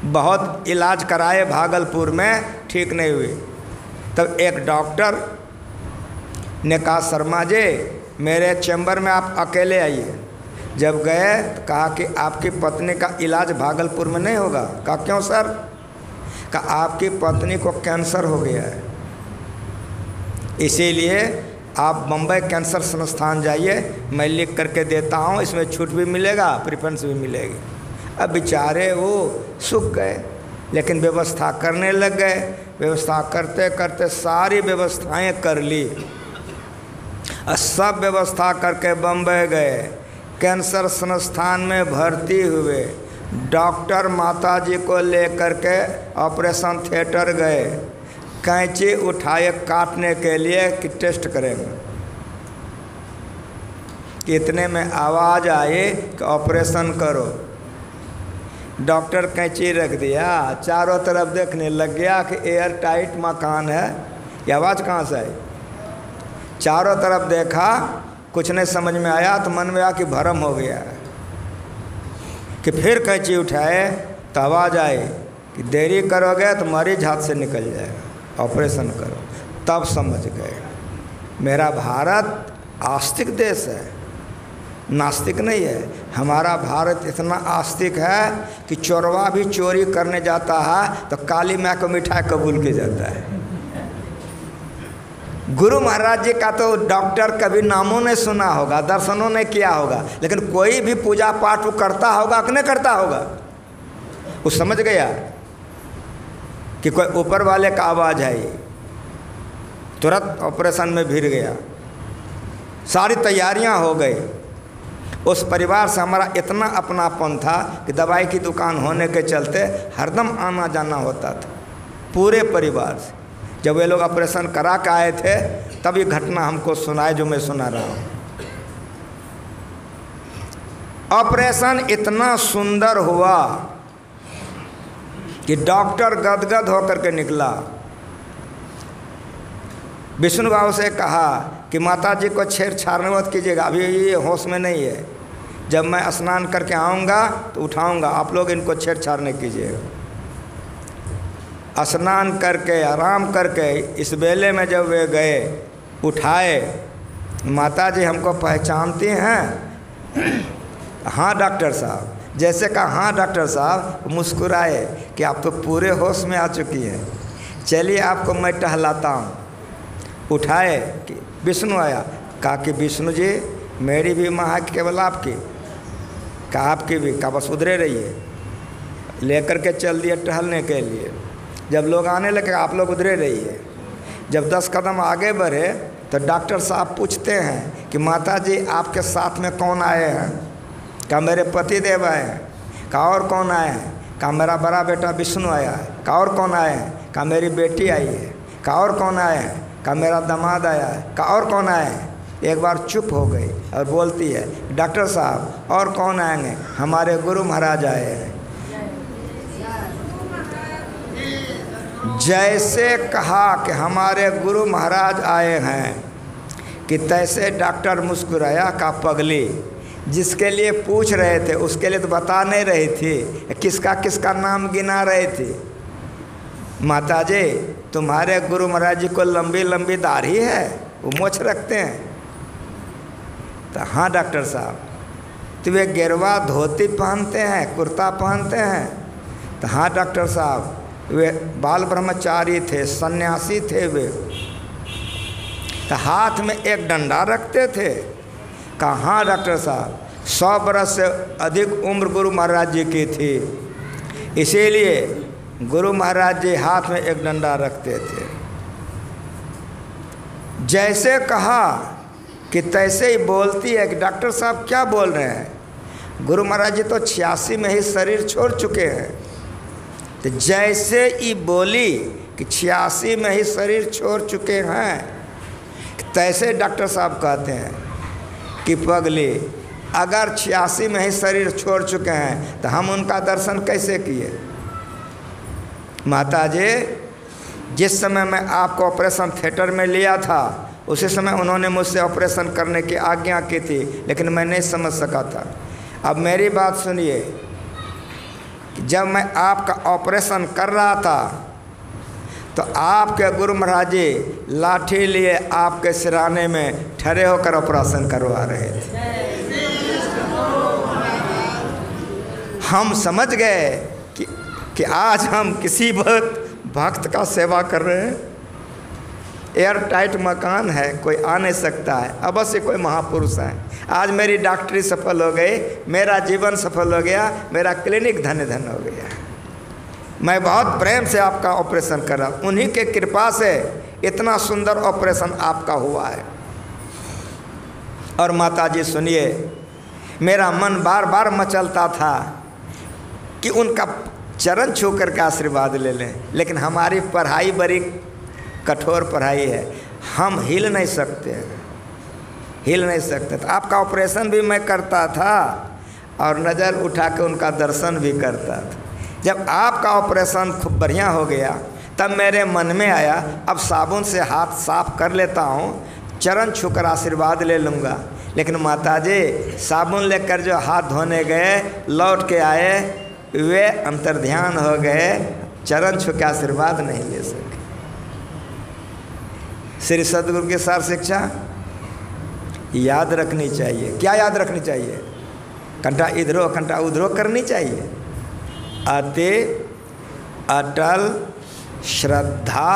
बहुत इलाज कराए भागलपुर में, ठीक नहीं हुई। तब एक डॉक्टर ने कहा, शर्मा जी मेरे चैम्बर में आप अकेले आइए। जब गए तो कहा कि आपकी पत्नी का इलाज भागलपुर में नहीं होगा। कहा क्यों सर? कहा आपकी पत्नी को कैंसर हो गया है, इसीलिए आप बम्बई कैंसर संस्थान जाइए, मैं लिख करके देता हूँ, इसमें छूट भी मिलेगा, प्रिफरेंस भी मिलेगी। अब बेचारे वो सूख गए, लेकिन व्यवस्था करने लग गए। व्यवस्था करते करते सारी व्यवस्थाएं कर ली और सब व्यवस्था करके बम्बई गए। कैंसर संस्थान में भर्ती हुए। डॉक्टर माताजी को लेकर के ऑपरेशन थिएटर गए। कैंची उठाए काटने के लिए कि टेस्ट करेंगे। इतने में आवाज़ आई कि ऑपरेशन करो। डॉक्टर कैंची रख दिया, चारों तरफ देखने लग गया कि एयर टाइट मकान है। ये आवाज़ कहाँ से आई? चारों तरफ देखा, कुछ नहीं समझ में आया तो मन में आया कि भरम हो गया है। कि फिर कैंची उठाए तो आवाज़ आई कि देरी करोगे तो मरीज हाथ से निकल जाएगा, ऑपरेशन करो। तब समझ गए मेरा भारत आस्तिक देश है, नास्तिक नहीं है। हमारा भारत इतना आस्तिक है कि चोरवा भी चोरी करने जाता है तो काली माँ को मिठाई कबूल के जाता है। गुरु महाराज जी का तो डॉक्टर कभी नामों ने सुना होगा, दर्शनों ने किया होगा, लेकिन कोई भी पूजा पाठ वो करता होगा कि नहीं करता होगा। वो समझ गया कि कोई ऊपर वाले का आवाज़ है, ये तुरंत ऑपरेशन में भिड़ गया। सारी तैयारियां हो गई। उस परिवार से हमारा इतना अपनापन था कि दवाई की दुकान होने के चलते हरदम आना जाना होता था पूरे परिवार से। जब वे लोग ऑपरेशन करा के आए थे तब ये घटना हमको सुनाए जो मैं सुना रहा हूँ। ऑपरेशन इतना सुंदर हुआ कि डॉक्टर गदगद होकर के निकला। विष्णु बाबू से कहा कि माता जी को छेड़छाड़ मत कीजिएगा, अभी ये होश में नहीं है, जब मैं स्नान करके आऊँगा तो उठाऊँगा, आप लोग इनको छेड़छाड़ नहीं कीजिएगा। स्नान करके आराम करके इस बेले में जब वे गए, उठाए, माता जी हमको पहचानती हैं? हाँ डॉक्टर साहब। जैसे कहा हाँ डॉक्टर साहब, मुस्कुराए कि आप तो पूरे होश में आ चुकी हैं, चलिए आपको मैं टहलाता हूँ। उठाए कि विष्णु आया। कहा कि विष्णु जी मेरी भी माँ है केवल आपकी? कहा आपकी भी। कहा बस उधरे रहिए। लेकर के चल दिए टहलने के लिए। जब लोग आने लगे आप लोग उधरे रहिए। जब 10 कदम आगे बढ़े तो डॉक्टर साहब पूछते हैं कि माता जी आपके साथ में कौन आए हैं? कहा मेरे पति देव आए हैं। कहा और कौन आए हैं? कहा मेरा बड़ा बेटा विष्णु आया है। कहा और कौन आए हैं? कहा मेरी बेटी आई है। कहा और कौन आए हैं? कहा मेरा दामाद आया है। कहा और कौन आए हैं? एक बार चुप हो गई और बोलती है डॉक्टर साहब और कौन आएंगे? हमारे गुरु महाराज आए हैं। जैसे कहा कि हमारे गुरु महाराज आए हैं कि तैसे डॉक्टर मुस्कुराया। का पगली, जिसके लिए पूछ रहे थे उसके लिए तो बता नहीं रही थी, किसका किसका नाम गिना रही थी। माता जी तुम्हारे गुरु महाराज जी को लंबी लंबी दाढ़ी है, वो मोछ रखते हैं? तो हाँ डॉक्टर साहब। तो वे गेरुआ धोती पहनते हैं, कुर्ता पहनते हैं? तो हाँ डॉक्टर साहब। वे बाल ब्रह्मचारी थे, सन्यासी थे वे। तो हाथ में एक डंडा रखते थे? कहा हाँ डॉक्टर साहब। 100 बरस से अधिक उम्र गुरु महाराज जी की थी, इसीलिए गुरु महाराज जी हाथ में एक डंडा रखते थे। जैसे कहा कि तैसे ही बोलती है कि डॉक्टर साहब क्या बोल रहे हैं? गुरु महाराज जी तो 86 में ही शरीर छोड़ चुके हैं। तो जैसे ही बोली कि 86 में ही शरीर छोड़ चुके हैं, तैसे डॉक्टर साहब कहते हैं कि पगली अगर 86 में ही शरीर छोड़ चुके हैं तो हम उनका दर्शन कैसे किए? माता जी जिस समय मैं आपको ऑपरेशन थिएटर में लिया था उसी समय उन्होंने मुझसे ऑपरेशन करने की आज्ञा की थी, लेकिन मैं नहीं समझ सका था। अब मेरी बात सुनिए, जब मैं आपका ऑपरेशन कर रहा था तो आपके गुरु महाराज जी लाठी लिए आपके सिराने में ठहरे होकर ऑपरेशन करवा रहे थे। हम समझ गए कि आज हम किसी भक्त का सेवा कर रहे हैं। एयर टाइट मकान है, कोई आ नहीं सकता है, अवश्य कोई महापुरुष है। आज मेरी डॉक्टरी सफल हो गई, मेरा जीवन सफल हो गया, मेरा क्लिनिक धन्य धन्य हो गया। मैं बहुत प्रेम से आपका ऑपरेशन कर रहा हूँ, उन्हीं के कृपा से इतना सुंदर ऑपरेशन आपका हुआ है। और माता जी सुनिए, मेरा मन बार बार मचलता था कि उनका चरण छू करके आशीर्वाद ले लें, लेकिन हमारी पढ़ाई बड़ी कठोर पढ़ाई है, हम हिल नहीं सकते, हिल नहीं सकते। तो आपका ऑपरेशन भी मैं करता था और नज़र उठा के उनका दर्शन भी करता था। जब आपका ऑपरेशन खूब बढ़िया हो गया तब मेरे मन में आया अब साबुन से हाथ साफ कर लेता हूँ, चरण छूकर आशीर्वाद ले लूँगा। लेकिन माताजी साबुन लेकर जो हाथ धोने गए, लौट के आए, वे अंतर्ध्यान हो गए, चरण छू के आशीर्वाद नहीं ले सके। श्री सद्गुरु की सार शिक्षा याद रखनी चाहिए। क्या याद रखनी चाहिए? कंटा इधरो कंटा उधरो करनी चाहिए। अति अटल श्रद्धा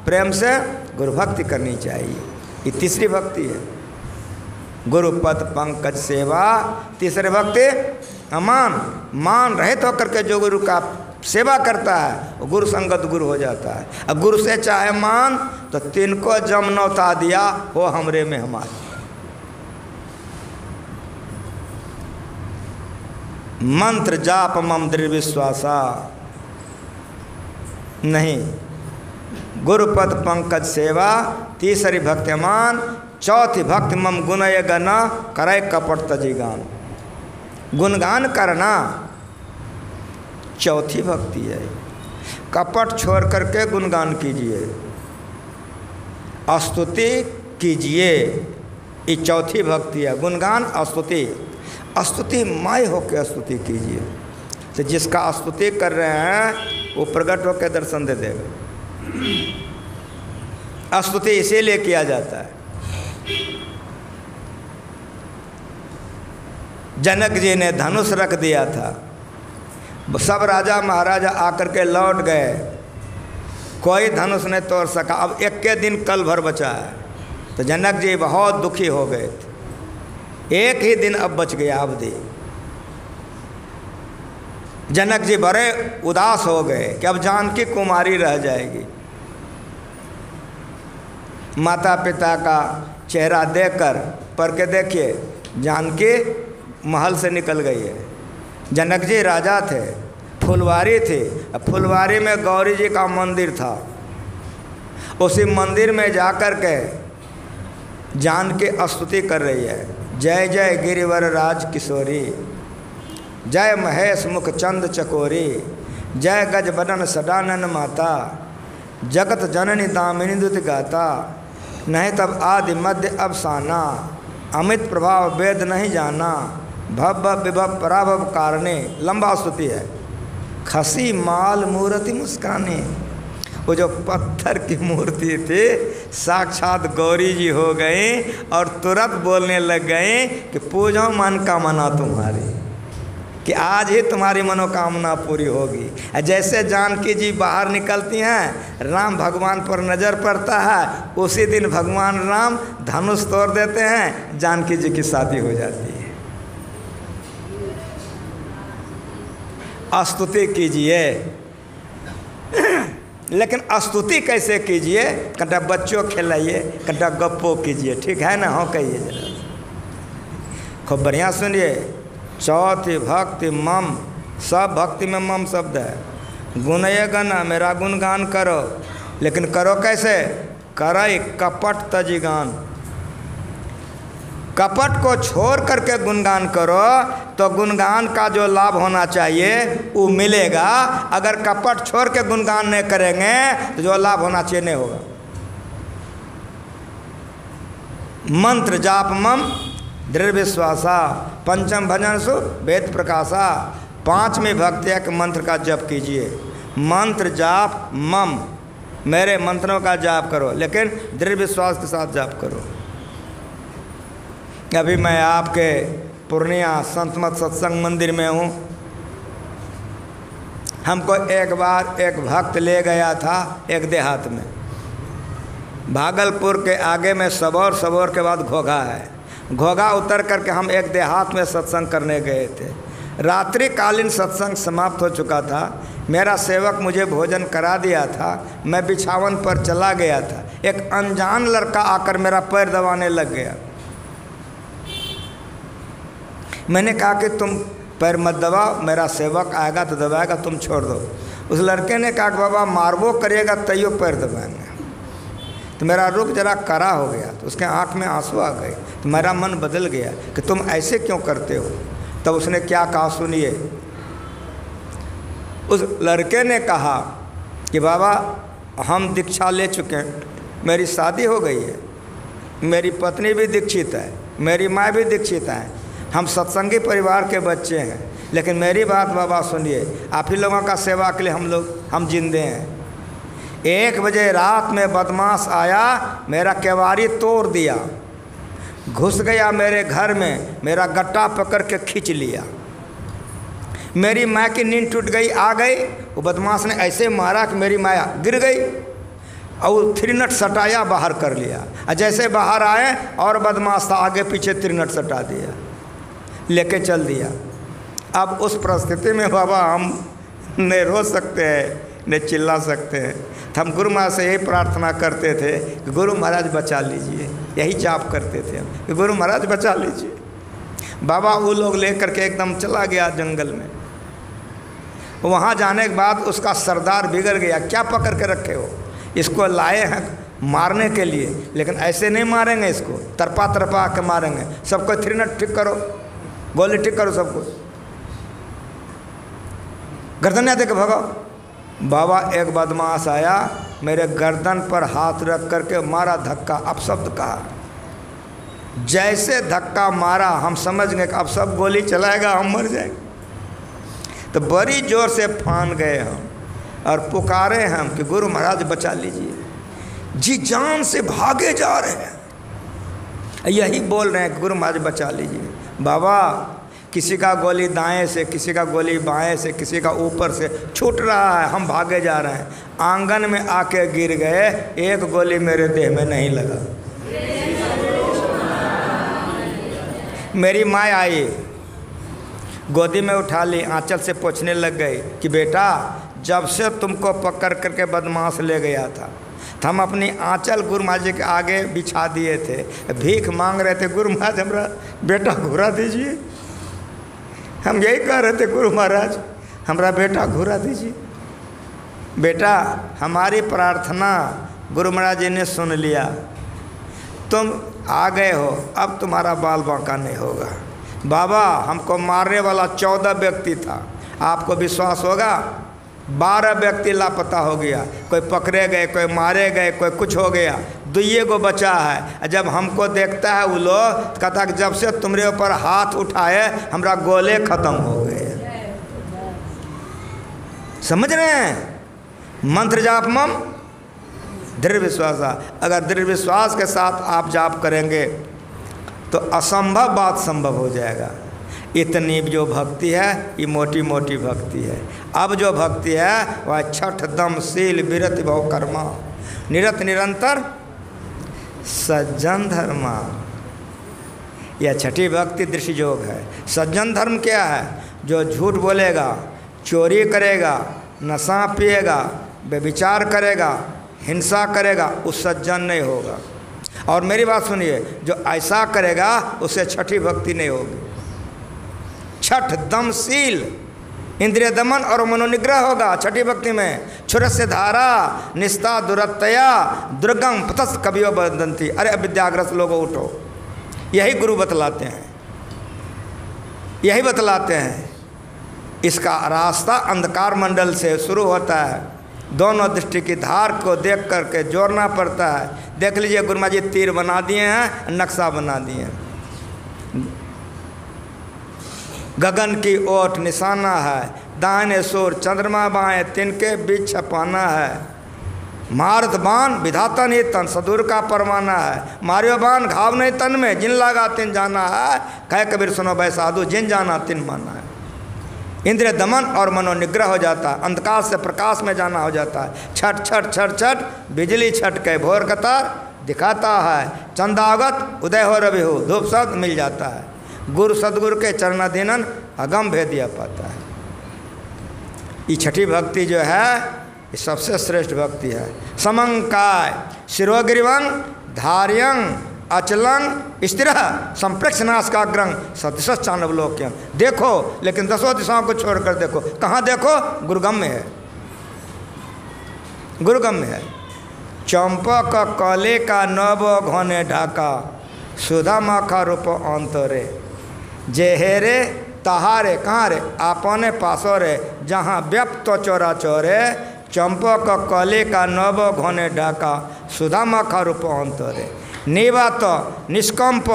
प्रेम से गुरु भक्ति करनी चाहिए। ये तीसरी भक्ति है, गुरुपद पंकज सेवा। तीसरी भक्ति अमान, मान रहित होकर के जो गुरु का सेवा करता है वो गुरु संगत गुरु हो जाता है। अब गुरु से चाहे मान तो तिनको जम नौता दिया हो हमरे में हमारे। मंत्र जाप मम दृढ़ विश्वासा नहीं, गुरुपद पंकज सेवा। तीसरी भक्ति मान। चौथी भक्ति मम गुणय गना करे कपट तजीगान। गुणगान करना चौथी भक्ति है। कपट छोड़ करके गुणगान कीजिए, स्तुति कीजिए, ये चौथी भक्ति है। गुणगान स्तुति, स्तुति माय होकर स्तुति कीजिए। तो जिसका स्तुति कर रहे हैं वो प्रकट होकर दर्शन दे देगा। स्तुति इसीलिए किया जाता है। जनक जी ने धनुष रख दिया था, सब राजा महाराजा आकर के लौट गए, कोई धनुष नहीं तोड़ सका। अब एक के दिन कल भर बचा है, तो जनक जी बहुत दुखी हो गए थे। एक ही दिन अब बच गया अवधि। जनक जी बड़े उदास हो गए कि अब जानकी कुमारी रह जाएगी। माता पिता का चेहरा देखकर पढ़ के देखिए, जानकी महल से निकल गई है। जनक जी राजा थे, फुलवारी थी, फुलवारी में गौरी जी का मंदिर था। उसी मंदिर में जाकर के जानकी स्तुति कर रही है, जय जय गिरिवर राज किशोरी, जय महेश मुख चंद चकोरी, जय गज बदन सदानन माता, जगत जननी दामिनी दुत गाता, नहीं तब आदि मध्य अवसाना, अमित प्रभाव वेद नहीं जाना, भव विभव पराभव कारणे। लंबा स्तुति है। खसी माल मूर्ति मुस्काने, वो जो पत्थर की मूर्ति थी साक्षात गौरी जी हो गई और तुरंत बोलने लग गई कि पूजो मनोकामना तुम्हारी, कि आज ही तुम्हारी मनोकामना पूरी होगी। जैसे जानकी जी बाहर निकलती हैं, राम भगवान पर नज़र पड़ता है, उसी दिन भगवान राम धनुष तोड़ देते हैं, जानकी जी की शादी हो जाती है। स्तुति कीजिए, लेकिन स्तुति कैसे कीजिए? कंटा बच्चों खिलाइए, कंटा गप्पो कीजिए, ठीक है ना? हो कहिए जरा, खूब बढ़िया सुनिए। चौथी भक्ति मम, सब भक्ति में मम शब्द है। गुणय गना, मेरा गुणगान करो, लेकिन करो कैसे? करई कपट तजीगान। कपट को छोड़ करके गुणगान करो तो गुणगान का जो लाभ होना चाहिए वो मिलेगा। अगर कपट छोड़ के गुणगान नहीं करेंगे तो जो लाभ होना चाहिए नहीं होगा। मंत्र जाप मम दृढ़ विश्वासा, पंचम भजन सु वेद प्रकाशा। पांचवें भक्ति के मंत्र का जप कीजिए। मंत्र जाप मम, मेरे मंत्रों का जाप करो, लेकिन दृढ़ विश्वास के साथ जाप करो। अभी मैं आपके पूर्णिया संत मत सत्संग मंदिर में हूँ। हमको एक बार एक भक्त ले गया था एक देहात में, भागलपुर के आगे में सबौर, सबौर के बाद घोघा है। घोघा उतर करके हम एक देहात में सत्संग करने गए थे। रात्रिकालीन सत्संग समाप्त हो चुका था। मेरा सेवक मुझे भोजन करा दिया था। मैं बिछावन पर चला गया था। एक अनजान लड़का आकर मेरा पैर दबाने लग गया। मैंने कहा कि तुम पैर मत दबाओ, मेरा सेवक आएगा तो दबाएगा, तुम छोड़ दो। उस लड़के ने कहा कि बाबा मारबो करिएगा तैयो पैर दबाएंगे। तो मेरा रुख जरा कड़ा हो गया, तो उसके आँख में आंसू आ गए। तो मेरा मन बदल गया कि तुम ऐसे क्यों करते हो। तब उसने क्या कहा सुनिए। उस लड़के ने कहा कि बाबा हम दीक्षा ले चुके हैं, मेरी शादी हो गई है, मेरी पत्नी भी दीक्षित है, मेरी माँ भी दीक्षित है, हम सत्संगी परिवार के बच्चे हैं, लेकिन मेरी बात बाबा सुनिए, आप ही लोगों का सेवा के लिए हम जिंदे हैं। 1 बजे रात में बदमाश आया, मेरा केवाड़ी तोड़ दिया, घुस गया मेरे घर में, मेरा गट्टा पकड़ के खींच लिया। मेरी माँ की नींद टूट गई, आ गई। वो बदमाश ने ऐसे मारा कि मेरी माँ गिर गई और 3 नट सटाया, बाहर कर लिया। और जैसे बाहर आए और बदमाश था, आगे पीछे 3 नट सटा दिया, लेके चल दिया। अब उस परिस्थिति में बाबा हम न रो सकते हैं न चिल्ला सकते हैं। तो हम गुरु महाराज से यही प्रार्थना करते थे कि गुरु महाराज बचा लीजिए। यही जाप करते थे हम कि गुरु महाराज बचा लीजिए। बाबा वो लोग लेकर के एकदम चला गया जंगल में। वहाँ जाने के बाद उसका सरदार बिगड़ गया, क्या पकड़ के रखे हो, इसको लाए हैं मारने के लिए, लेकिन ऐसे नहीं मारेंगे, इसको तरपा तरपा के मारेंगे। सबको 3 नट ठीक करो, गोली ठीक करो सबको, गर्दन दे के भगाओ। बाबा एक बदमाश आया, मेरे गर्दन पर हाथ रख करके मारा धक्का। अपशब्द कहा, जैसे धक्का मारा हम समझ गए कि अब सब गोली चलाएगा, हम मर जाएंगे। तो बड़ी जोर से फान गए हम और पुकारे हम कि गुरु महाराज बचा लीजिए। जी जान से भागे जा रहे हैं, यही बोल रहे हैं कि गुरु महाराज बचा लीजिए। बाबा किसी का गोली दाएं से, किसी का गोली बाएं से, किसी का ऊपर से छूट रहा है, हम भागे जा रहे हैं। आंगन में आके गिर गए, एक गोली मेरे देह में नहीं लगा। मेरी माँ आई, गोदी में उठा ली, आंचल से पोंछने लग गई कि बेटा जब से तुमको पकड़ करके बदमाश ले गया था, तो हम अपनी आंचल गुरु महाराज जी के आगे बिछा दिए थे, भीख मांग रहे थे, गुरु महाराज हमारा बेटा घुरा दीजिए। हम यही कह रहे थे, गुरु महाराज हमारा बेटा घुरा दीजिए। बेटा हमारी प्रार्थना गुरु महाराज जी ने सुन लिया, तुम आ गए हो, अब तुम्हारा बाल बांका नहीं होगा। बाबा हमको मारने वाला 14 व्यक्ति था, आपको विश्वास होगा 12 व्यक्ति लापता हो गया, कोई पकड़े गए, कोई मारे गए, कोई कुछ हो गया, 2 को बचा है। जब हमको देखता है वो लोग, कहता कि जब से तुम्हारे ऊपर हाथ उठाए हमारा गोले खत्म हो गए। समझ रहे हैं? मंत्र जाप मम दृढ़ विश्वास। अगर दृढ़ विश्वास के साथ आप जाप करेंगे तो असंभव बात संभव हो जाएगा। इतनी जो भक्ति है ये मोटी मोटी भक्ति है। अब जो भक्ति है वह छठ दम शील विरत भव कर्मा निरत निरंतर सज्जन धर्मा। यह छठी भक्ति दृश्य योग है। सज्जन धर्म क्या है? जो झूठ बोलेगा, चोरी करेगा, नशा पिएगा, व्यभिचार करेगा, हिंसा करेगा, उस सज्जन नहीं होगा। और मेरी बात सुनिए, जो ऐसा करेगा उससे छठी भक्ति नहीं होगी। छठ दमशील इंद्रिय दमन और मनोनिग्रह होगा छठी भक्ति में। क्षुरस्य धारा निस्ता दुरतया दुर्गम पतस कवियो बदंती। अरे विद्याग्रस्त लोगों उठो, यही गुरु बतलाते हैं, यही बतलाते हैं। इसका रास्ता अंधकार मंडल से शुरू होता है। दोनों दृष्टि की धार को देख करके जोड़ना पड़ता है। देख लीजिए गुरु महाराज जी तीर बना दिए हैं, नक्शा बना दिए हैं। गगन की ओट निशाना है, दाहिने सोर चंद्रमा बाएं, तिनके बीच छपाना है। मारत बाण विधाता नहीं तन सदूर का परमाना है। मारियो बाण घाव नहीं तन में, जिन लागा तिन जाना है। कह कबीर सुनो भाई साधु, जिन जाना तिन माना है। इंद्रिय दमन और मनोनिग्रह हो जाता है, अंधकार से प्रकाश में जाना हो जाता है। छट छट छट छट बिजली छटके भोर कतार दिखाता है। चंदावत उदय हो रवि हो, धूप शब्द मिल जाता है। गुरु सदगुरु के चरणाधीनन अगम भेदिया पाता है। ये छठी भक्ति जो है ये सबसे श्रेष्ठ भक्ति है। समंकाय शिरोगिरिवंग धार्यंग अचलंग स्थिर संप्रेक्ष नाशकाग्रंग सदृश चांदवलोक्यम। देखो लेकिन दसों दिशाओं को छोड़कर देखो। कहाँ देखो? गुरुगम में है, गुरुगम में है। चंपक कले का नव घने ढाका सुधा माखा रूप अंतरे जेहेरे तहारे कहाँ रे आपने पासो रे जहाँ व्यक्त चोरा चोरे। चंपक कले का नव घने ढाका सुधा माखा रूप अंतरे निवात निष्कंप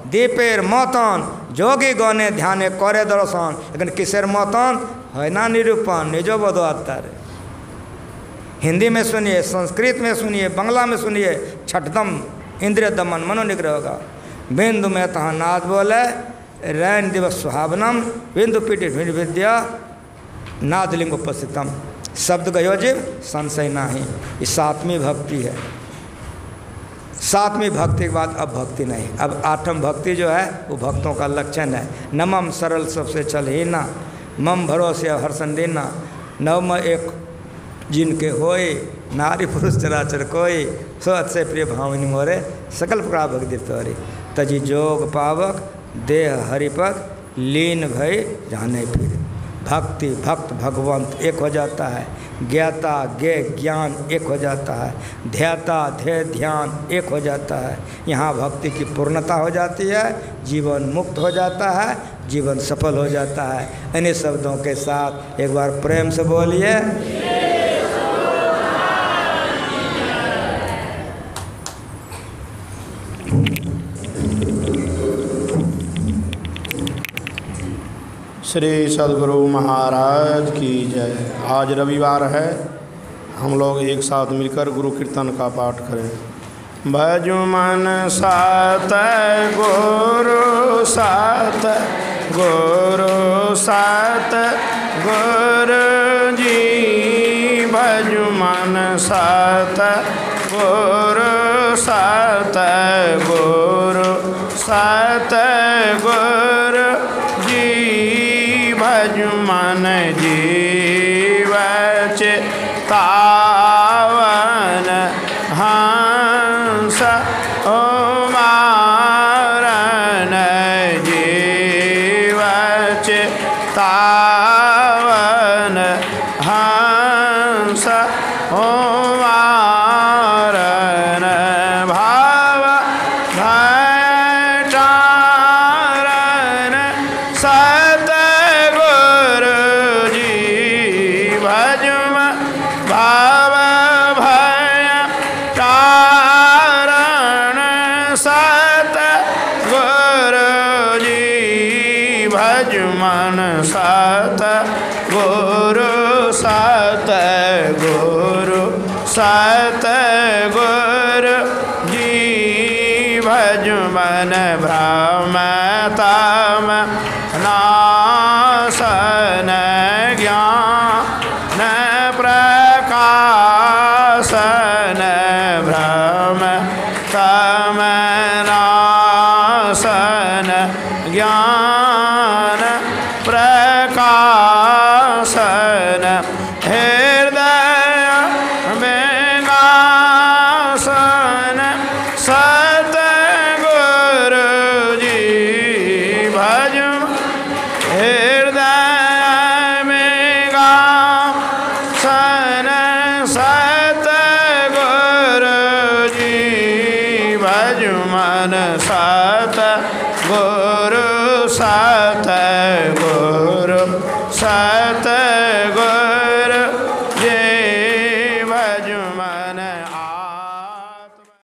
दीपेर मतन जोगी गणे ध्याने करे दर्शन। लेकिन किसेर मतन है ना निरूपण निजो बदो आता रे। हिंदी में सुनिए, संस्कृत में सुनिए, बांग्ला में सुनिए। छठदम इंद्रिय दमन मनोनिग्रह होगा। बिंदु में तहाँ नाद बोले रैन दिवस सुहावनम बिंदु पीठी विद्या नादलिंग उपस्थितम। शब्द गयो जीव संशय नाही। ये सातवीं भक्ति है। सातवीं भक्ति के बाद अब भक्ति नहीं। अब आठम भक्ति जो है वो भक्तों का लक्षण है। नमम सरल सबसे चल ही ना मम भरोसे हर्षण देना। नवम एक जिनके होए नारी पुरुष चराचर कोई सो अच्छे प्रिय भावनी मोरे सकल प्रकार भक्ति तोरी तजी जोग पावक देह हरिपक लीन भय जाने फिर। भक्ति भक्त भगवंत एक हो जाता है। ज्ञाता ज्ञ ज्ञान एक हो जाता है। ध्याता ध्येय ध्यान एक हो जाता है। यहाँ भक्ति की पूर्णता हो जाती है। जीवन मुक्त हो जाता है, जीवन सफल हो जाता है। इन्हीं शब्दों के साथ एक बार प्रेम से बोलिए। श्री सद्गुरु महाराज की जय। आज रविवार है, हम लोग एक साथ मिलकर गुरु कीर्तन का पाठ करें। भजु मन सात गुरु सात गुरु सात गुरु जी। भजु मन सात गुरु सात गुरु सात गुरु जी। भजु मन जीव चितावन हंस उमारन जीव चितावन हंस उमारन भाव भटारन सत भाव भय तारण सत गुरु जी। भज मन सत गुरु सत गुरु सत गुरु जी। भज मन भ्रम तम नाशन ज्ञान प्रकाशन भ्रम तम नाशन ज्ञान प्रकाशन हृदय बेगासन सत गुरु जी। भज हृदय बेगासन सत गुरु जी। भज मन सत गुरु सत गुरु सत गुरु